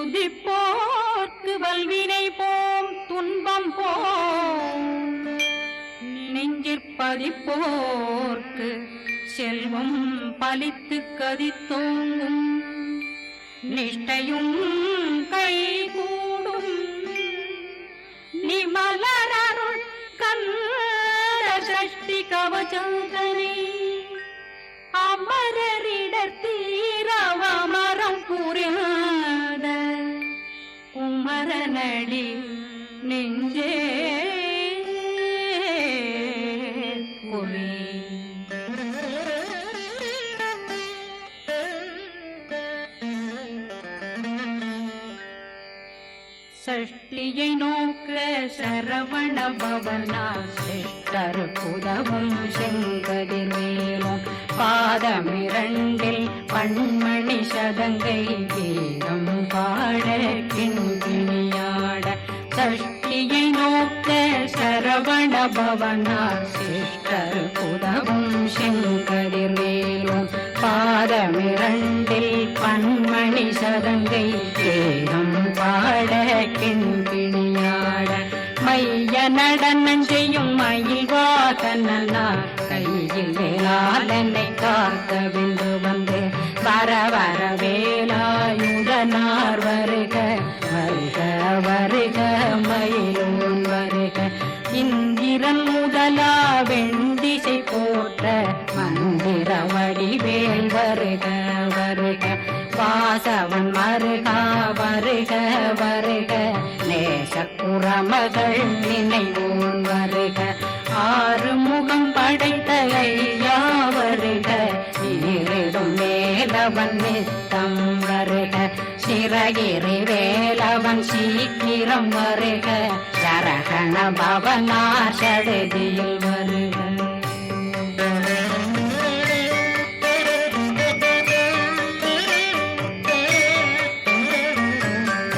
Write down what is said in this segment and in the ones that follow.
துதிப்போர்க்கு வல்வினை போம் துன்பம் போம் நெஞ்சிற்பதிப்போர்க்கு செல்வம் பலித்து கதித்தோங்கும் நிஷ்டையும் கைகூடும் நிமலரருள் கந்த சஷ்டி கவசந்தனை அமரரிடர் தீரவமரம் புரியாத குமரனடி நெஞ்சே கொலே. சஷ்டியை நோக்க சரவண பவனா சிஷ்டர் புதவும் செங்கதிர்வேலும் பாதமிரண்டில் பண்மணி சதங்கை கீதம் பாட கிண்கிணியாட. சஷ்டியை நோக்க சரவண பவனா சிஷ்டர் புதவும் செங்கதிர்வேலும் பாதமிரண்டில் பண்மணி சதங்கை கீதம் பாட கிண்கிணியாட. மைய நடனம் செய்யும் மயில் வாகனா கையில் வேளாளனை காக்க விந்து வந்து வர வர வேலாயுதனார் வருக வருக வருக மயிலோன் வருக. இந்திரன் முதலா வெண்டிசை போற்ற மந்திர வடிவேல் வருக வருக. வாசவன் மருகா வருக வருக நேசக்குறமகள் நினைவோன் வருக. ஆறு முகம் படைத்த ஐயா வருக ஈரிடும் வேலவன் நித்தம் வருக. சிறகிரி வேலவன் சீக்கிரம் வருக சரகண பவனார் சடுதியில் வருக.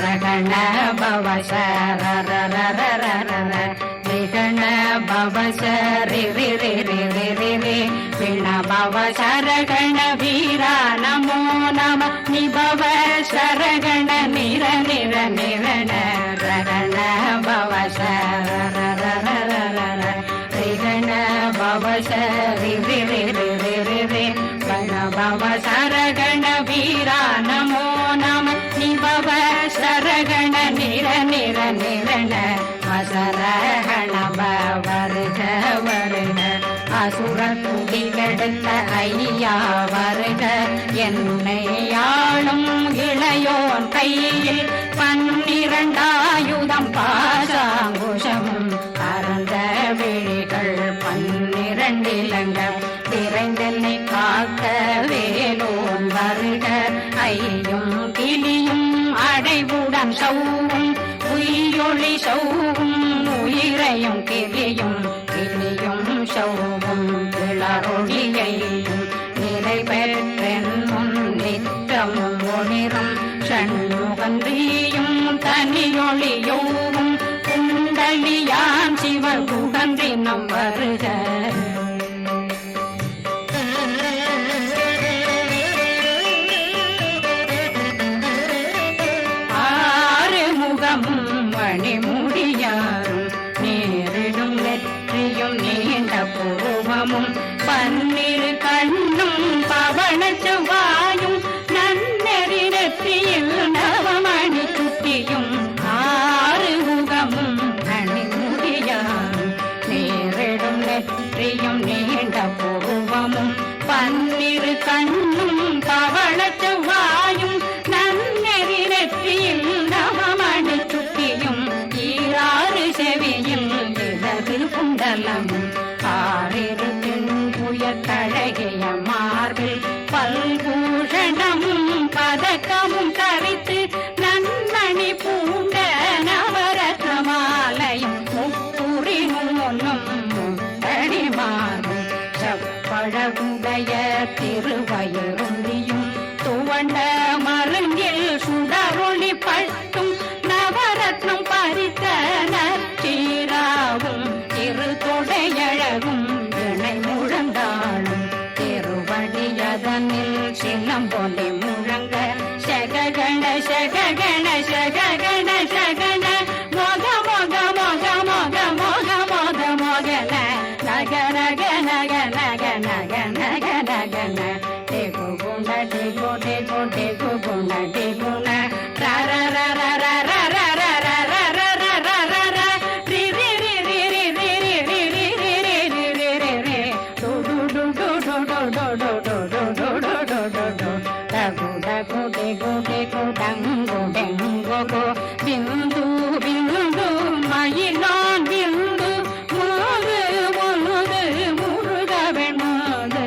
ரகண பவசரரரரரர ரிகண பவசரி ரி ரி ரி ரி ரி ரி விண பவசரகண வீரா நமோ நம நிபவ சரகண நிர நிர நிரண ரகண பவசரரரரரர ரிகண பவசரி ரி ரி ரி ரி ரி ரி விண பவசரகண வீரா நமோ நம நிபவ சரகண நிர நிர நிரண வசரகண வருக வருக. அசுர துடி கெடுத்த ஐயா வருக என்னை ஆளும் இளையோன் கையில் 12 பாசாங்குஷம் பரந்த விழிகள் 12 இலங்கம் விரைந்தென்னை காக்க வேலோன் வருக. ஐயும் கிளியும் அடைவுடன் சௌவும் உயிரொளி சௌவும் உயிரையும் கிளியும் கிளியும் சௌவும் கிளரொளியையும் நிலை பெற்றென் முன் நித்தமும் ஒளிரும் சண்முகந்தியும் தனியொளியோவும் குண்டலியான் சிவ குகந்தினம் வருக. மணிமுடியாரும் நேரிடும் நெற்றியும் நீண்ட பூவமும் 12 கண்ணும் பவன செவ்வாயும் நன்னெறி நெற்றியில் நவமணி சுட்டியும் 6 முகமும் மணிமுடியாரும் நேரிடும் நெற்றியும் நீண்ட பூவமும் 12 கண்ணும் பவன செவ்வாயும் நன்னெறி நெற்றியில் நவமணி சுட்டியும் 6 செவியில் இடது குண்டலம் 6 புயத்தழகிய மார்பில் பல்பூஷணமும் பதக்கமும் தரித்து நன்மணி பூண்ட நவரத்ன மாலையும் முப்புரி மூன்னும் முத்தடி மார்பும் செப்பழகுடைய திருவயருந்தியும் துவண்ட மருங்கில் சுடரொளி பட்டும் நவரத்னம் பறித்த நற்சீராவும் திரு தொடையழகும் இணை முழந்தாளும் திருவடியதனில் சிலம்பொலி முழங்க சககண ಶಗಣ ಶಗಣ ಶಗಣ ಮೊಗ ಮೊಗ ಮೊಗ ಮೊಗ ಮೊಗ ಮೊಗ ಮೊಗಲ ನಗ ನಗ ನಗ ನಗ ನಗ ನಗ ನಗನ ಟೇಕು ಗುಣ ಟೇಕು ಟೇಕು ಟೇಕು ಗುಣ ಟೇಗುಣ ರ ರ ರ ರ ರ ರ ರ ರ ರ ರ ರ ರ ರ ರ ರಿ ರಿ ರಿ ರಿ ರಿ ರಿ ರಿ ರಿ ರಿ ರಿ ರಿ ರಿ ರಿ ರಿ ಡು ಡು ಡು ಡು ಡು ಡು ಡು ಡು ಡು ಡು ಡು ಡು ಡು ಡು ಡು ಡಗು ಡಗು ಡೆಗು ಡೆಗು ಡಂಗು ಡೆಂಗು ಗು ಬಿಂದು ಬಿಂದು மயிலான் விந்து முழுது முழுது முருக வெண்மாது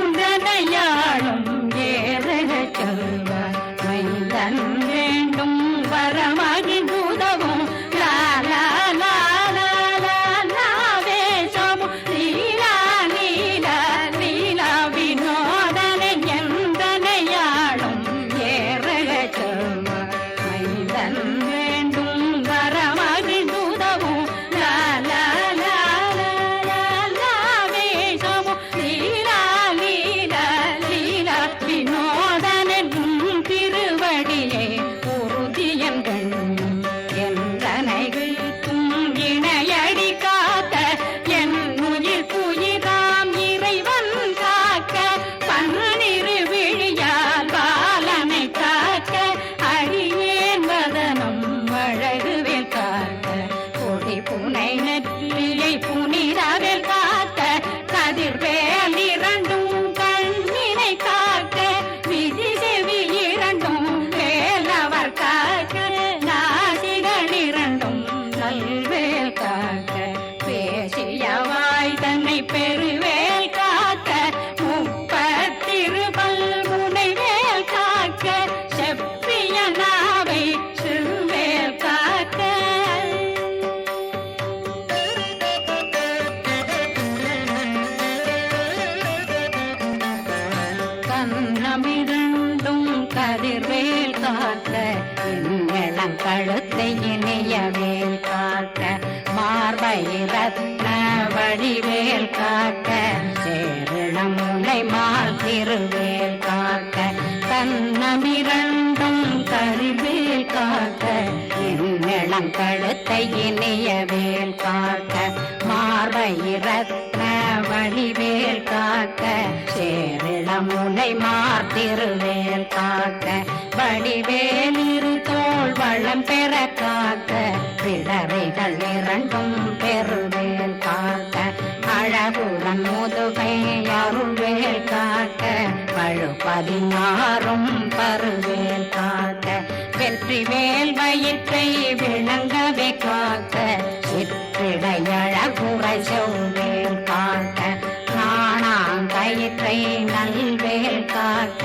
எந்தனையாளும் ஏறக செல்வ மைந்தன் வேண்டும் வரமகி உதவும் லாலா லாலா லாலா வேஷமும் லீலா லீலா லீலா வினோதனை எந்தனையாளும் ஏறக செல்வ மைந்தன் வேண்டும் வரமகி உதவும் லாலா லாலா லாலா வேஷமும் லீலா லீலா லீலா வினோதனும் திருவடியே உறுதியங்கள் என்றனைகளுக்கும் இணையடி காக்க என் உயிர் புயிராம் இறைவன் காக்க பன்னிரு விழியால் பாலனை காக்க அடியேன் வதனம் அழகுவேல் காக்க கொடி புனை நெற்றியை புனிதவேல் காக்க கதிர்வேல் இரண்டும் கண்ணினை காக்க விதி செவி இரண்டும் வேலவர் காக்க நாசிகள் இரண்டும் நல்வேல் காக்க பேசியவாய் தன்னை பெருவேல் காக்க முப்பத்திருபல் முனைவேல் காக்க செப்பிய நாவை சிறுவேல் காக்க கண்ணமிரண்டும் கதிர்வேல் காக்க இளம் கழுத்தை இணையவேல் காக்க மார்பை ரத்ன வடிவேல் காக்க சேரிளம் முனை மால் திருவேல் காக்க கண்ணமிரண்டும் கதிர்வேல் காக்க இளம் கழுத்தை இணையவேல் காக்க மார்பை ரத்ன வடிவேல் காக்க சேரிளம் முனை மார் திருவேல் காக்க வடிவேல் இரு தோள் வளம் பெற காக்க பிடரைகள் இரண்டும் பெருவேல் காக்க அழகுடன் முதுகை அருள்வேல் காக்க பழு 16 பருவேல் காக்க வெற்றிவேல் வயிற்றை விளங்கவே காக்க சிற்றிடையழகுரை செவ்வேல் காக்க நாணாங்கயிற்றை நல்வேல் காக்க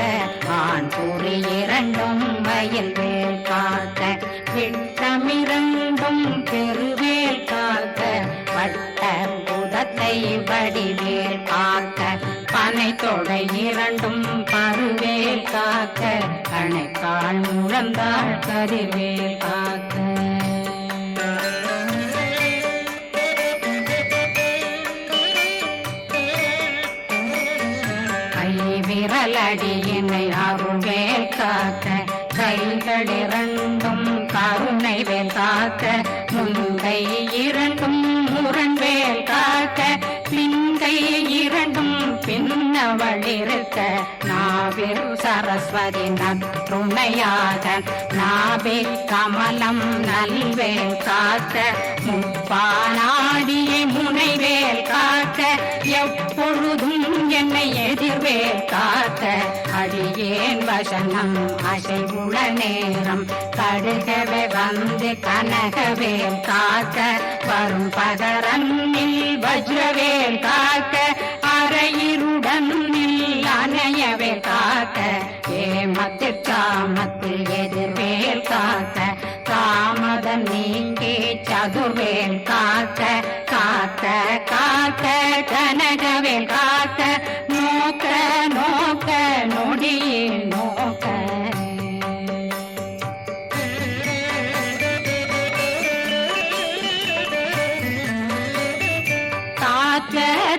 ஆண் குறி இரண்டும் வயல்வேல் காக்க விட்டமிரண்டும் பெருவேல் காக்க வட்ட புதத்தை வடிவேல் காக்க பனை தொடை இரண்டும் பருவேல் காக்க கணைக்கால் முழந்தாள் கதிர்வேல் காக்க விரலடியினை அருள்வேல் காக்க கைகள் இரண்டும் கருணை வேல் காக்க முந்தை இரண்டும் முரண்வேல் காக்க பிந்தை இரண்டும் பின்னவளிருக்க நாவில் சரஸ்வதி நற்றுணையாக நாபி கமலம் நல்வேல் காக்க முப்பானாடியை முனைவேல் காக்க எப்பொழுதும் என்னை எதிர்வேல் காக்க அடியேன் வசனம் அசைவுள நேரம் கடுகவே வந்து கனகவேல் காக்க வரும் பகரன்னில் வஜ்ரவேல் காக்க அரையிருடன் அணையவே காக்க ஏமத்தில் காமத்தில் எதிர்வேல் காக்க காமதம் நீங்கி சதுர்வேல் காக்க காக்க காக்க கனகவேல் காக்க நோக்க நோக்க நொடியில் நோக்க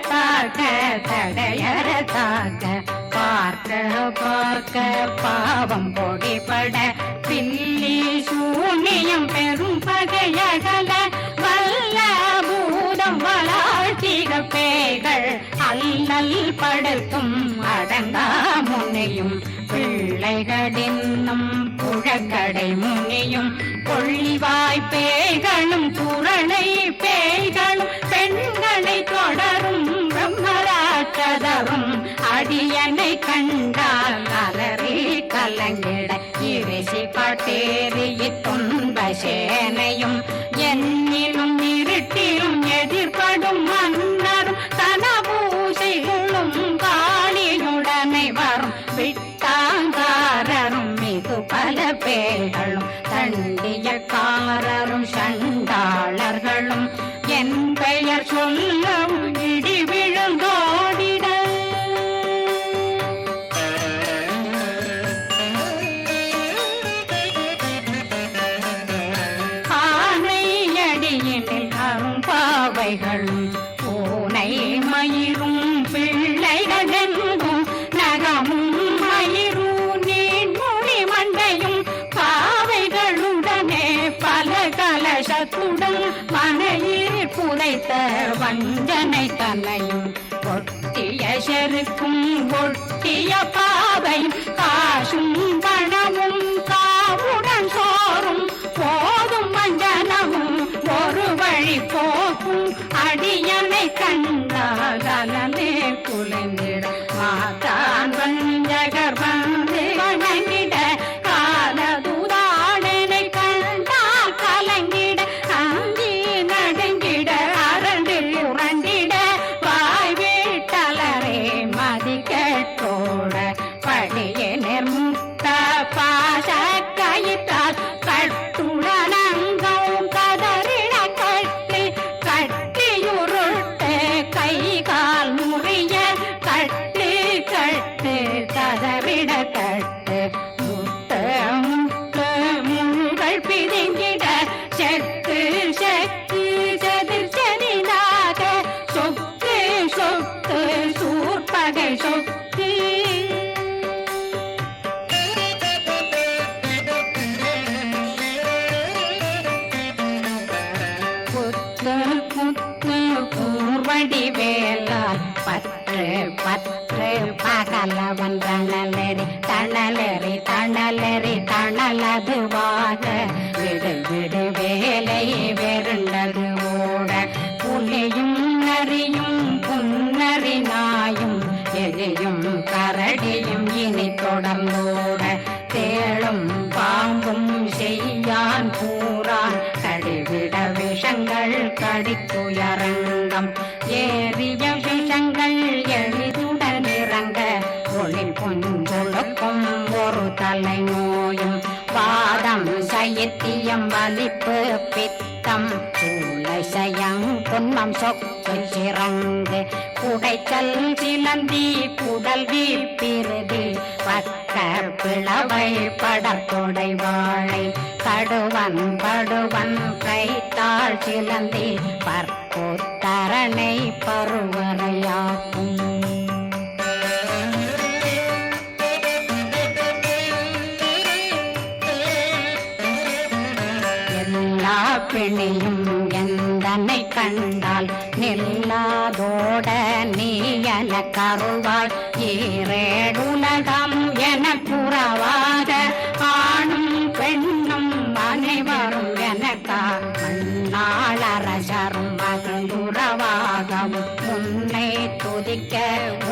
தாக்க தடையற தாக்க பார்க்க பார்க்க பாவம் பொடிபட பில்லி சூனியம் பெரும் பகையகல வல்ல பூதம் வளாழ்த்திக பேய்கள் அல்லல் படுத்தும் அடங்கா முனையும் பிள்ளைகளின்னும் புழக்கடை முனியும் கொள்ளிவாய் பேய்களும் குரணை பேய்களும் பெண்களை தொடரும் பிரம்மராட்சதரும் அடியனை கண்டால் அலறி கலங்கிட இரிசி பட்டேறிய துன்ப சேனையும் என்னிலும் இருட்டிலும் எதிர்படும் மன்னரும் தனபூசைகளும் காளியுடனை வரும் விட்டாங்காரரும் மிகு பல பேர்களும் தண்டியக்காரரும் சண்டாளர்களும் என் பெயர் சொல்லவும் இடி விழுந்தோடிட ஆனையடியினில் அரும்பாவைகளும் பூனை மயிரும் பிள்ளைகளெங்கும் நகமும் மயிரும் நீண்மொழி மண்டையும் பாவைகளுடனே பல கலசத்துடன் மனையில் புதைத்த வஞ்சனை தலையும் ஒட்டிய செருக்கும் ஒட்டிய பாவையும் காசும் பணமும் காவுடன் சோறும் போதும் மஞ்சனமும் ஒரு வழி போக்கும் அடியனை கண்டால் அலமே குலைந்திட மாதான் வஞ்சகர் வந்து வணங்கிட காலதுதாடனை கண்டால் கலங்கிட அஞ்சி நடுங்கிட அரண்டு உரண்டிட வாய் வீட்டலரே மதி கேட்டோட படிய நிர்முக்த பாச கயிற்றால் கட்டுடனங்கவும் கதறிட கட்டி கட்டியுருட்டு கை கால் முறிய கட்டு கட்டு கதறிட கட்டு முட்டு முட்டு முள்கள் பிதுங்கிட செக்கு செக்கு செதிர் செதினாக சொக்கு சொக்கு சூர்பகை சொக்கு புத்து புத்து கூர்வடி வேலால் பற்று பற்று பகலவன் தணலெறி தணலெறி தணலெறி தணலதுவாக விடு விடு வேலை வெருண்டது ஓட புலியும் நரியும் புன்னறி நாயும் எலியும் கரடியும் இனி தொடர்ந்தோட தேளும் பாம்பும் செய்யான் கூறான் கடிவிட விஷங்கள் கடித்துயரங்கம் ஏறிய விஷங்கள் எளிதுடன் இறங்க ஒளில் பொஞ்சொழுக்கும் ஒரு தலை நோயும் பாதம் சைத்தியம் வலிப்பு பித்தம் சூளைசயம் புன்மம் சொக்கு சிறங்கு குடைச்சல் சிலந்தி குடல் வீப்பிருதி பக்கர் பிளவை படற்கொடை வாழை கடுவன் படுவன் கைத்தாள் சிலந்தி பற்புத்தரணை பருவரையாக்கும் எல்லா பிணியும் எந்தனை கண்டால் நில்லாதோட நீ என கருவாள் ஈரேடுலகம் என புறவாக ஆணும் பெண்ணும் அனைவரும் எனக்கா மண்ணாளரசரும் மகந்துறவாகவும் உன்னை துதிக்க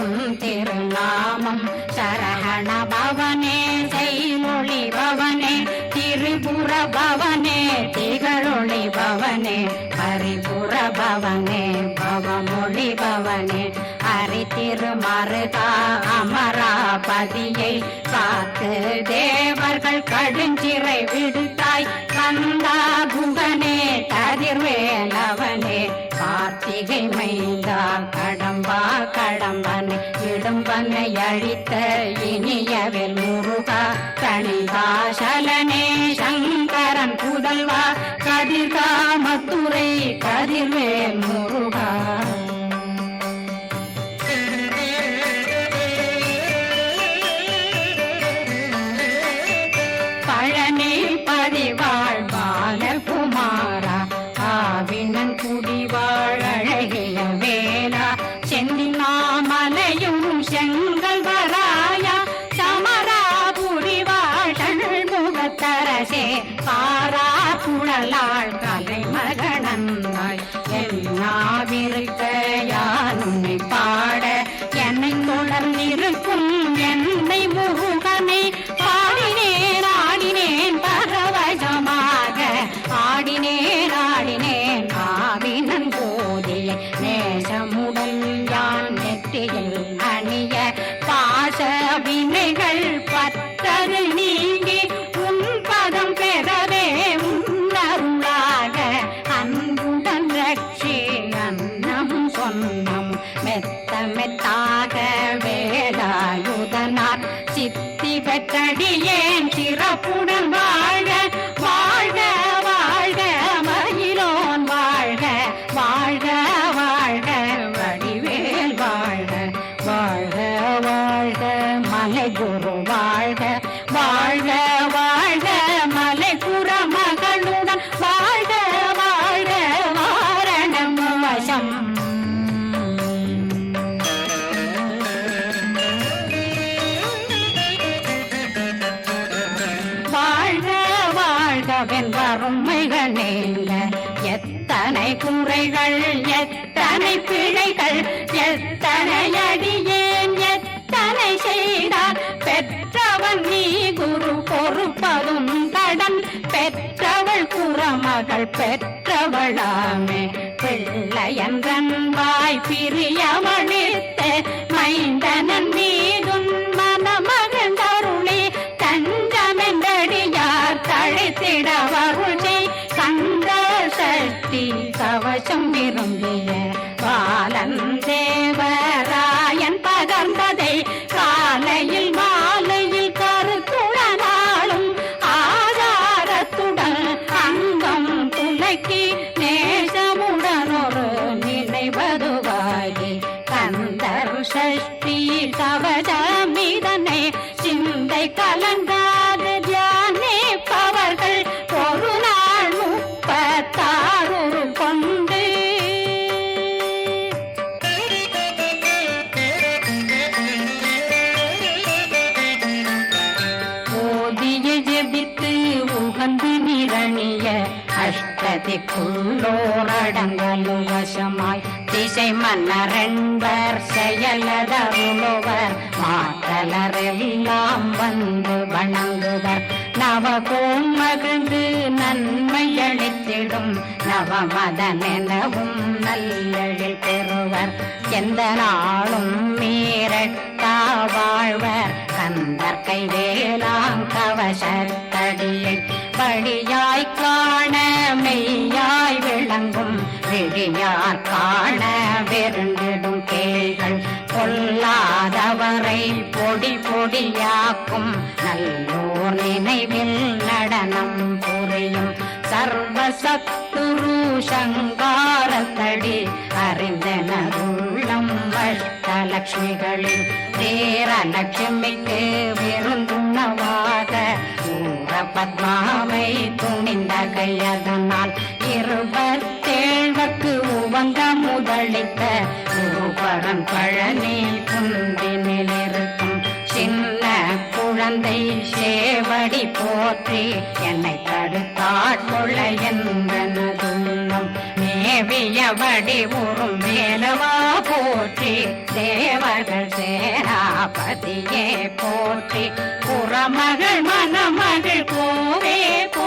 உன் திருநாமம் சரஹண பவனே செய்மொழி பவனே திரிபுர பவனே திகழொளி பவனே பரிபுர பவனே பவமொழி பவனே ஹரி திருமருகா அமராபதியை காத்து தேவர்கள் கடுஞ்சிறை விடுத்தாய் கந்தா குகனே கதிர்வேலவனே கார்த்திகை மைந்தா கடம்பா கடம்பனை இடும்பனை அழித்த இனியவில் முருகா கணிகாசலனே சங்கரன் புதல்வா கதிர்காமத்துறை கதிர்வேல் முருகா குழலாள் கலைமகனந்தாய் என்னாவிருக்க யானுன்னை பாட என்னை தொடர்ந்திருக்கும் என்னை முருகனை பாடினேன் ஆடினேன் பரவசமாக ஆடினேன் ஆடினேன் ஆவினன் போதிய நேசமுடன் யான் நெற்றியில் அணிய பாச வினைகள் பற்றரு நீங்கி உன் பதம் பெறவே உன்னருளாக அன்புடன் ரட்சி அன்னம் சொன்னம் மெத்த மெத்தாக வேலாயுதனார் சித்தி பெற்றடியேன் சிறப்புடன் வாழ்க வாழ்க வாழ்க மயிலோன் வாழ்க வாழ்க வாழ்க வடிவேல் வாழ்க வாழ்க வாழ்க மலை குரு வாழ்க வாழ்க வாழ்க மலை குற மகளுடன் வாழ்க வாழ்க வாரணம் வசம் வறுமைகள் நீங்க எத்தனை குறைகள் எத்தனை பிழைகள் எத்தனை அடியேன் எத்தனை செய்தார் பெற்றவன் நீ குரு பொறுப்பதும் கடன் பெற்றவள் குறமகள் பெற்றவளாமே பிள்ளையன்றன் வாய் பிரியமளித்த மைந்தனன் மீதுன் மனமகந்தருளி தஞ்சமென்றடியார் தழைத்திட வருளை கந்த சக்தி கவசம் விரும்பிய பாலன் தேவராயன் பகர்ந்ததை காலையில் மாலையில் கருத்துடனாலும் ஆதாரத்துடன் அங்கம் துலக்கி நேசமுடன் ஒரு நினைவதுவாகி கந்தர் சஷ்டி கவசமிதனை சிந்தை கலங்காத தியானிப்பவர்கள் ஒரு நாள் 36 கொண்டு ஓதிய ஜெபித்து உகந்து நிரணிய அஷ்டதிக்குள்ளோரடங்கலும் வசமாய் திசை மன்னரென்பர் செயலதருளுவர் மாற்றலரெல்லாம் வந்து வணங்குவர் நவகோம் மகிழ்ந்து நன்மையளித்திடும் நவமதனெனவும் நல்லெழில் பெறுவர் எந்த நாளும் மீறட்டா வாழ்வர் கந்தர் கைவேலாம் கவசத்தடியை படியாய் காண மெய்யாய் விளங்கும் விழியார் காண வெருண்டிடும் கேள்கள் கொல்லாதவரை பொடி பொடியாக்கும் நல்லோர் நினைவில் நடனம் புரியும் சர்வசத்துரு சங்காரத்தடி அறிந்தனருள்ளம் அஷ்டலட்சுமிகளில் தேரலட்சுமிக்கு விருந்துணவாக ஊர பத்மாவை துணிந்த கையதனால் 27 உவங்க முதலித்த குருபரன் பழனி குந்தினில் இருக்கும் சின்ன குழந்தை சேவடி போற்றி என்னை தடுத்தாட்கொள்ள என்றனதுள்ளம் மேவியபடி உறும் மேலவா போற்றி தேவர்கள் சேராபதியே போற்றி புறமகள் மணமகள் கோவே போ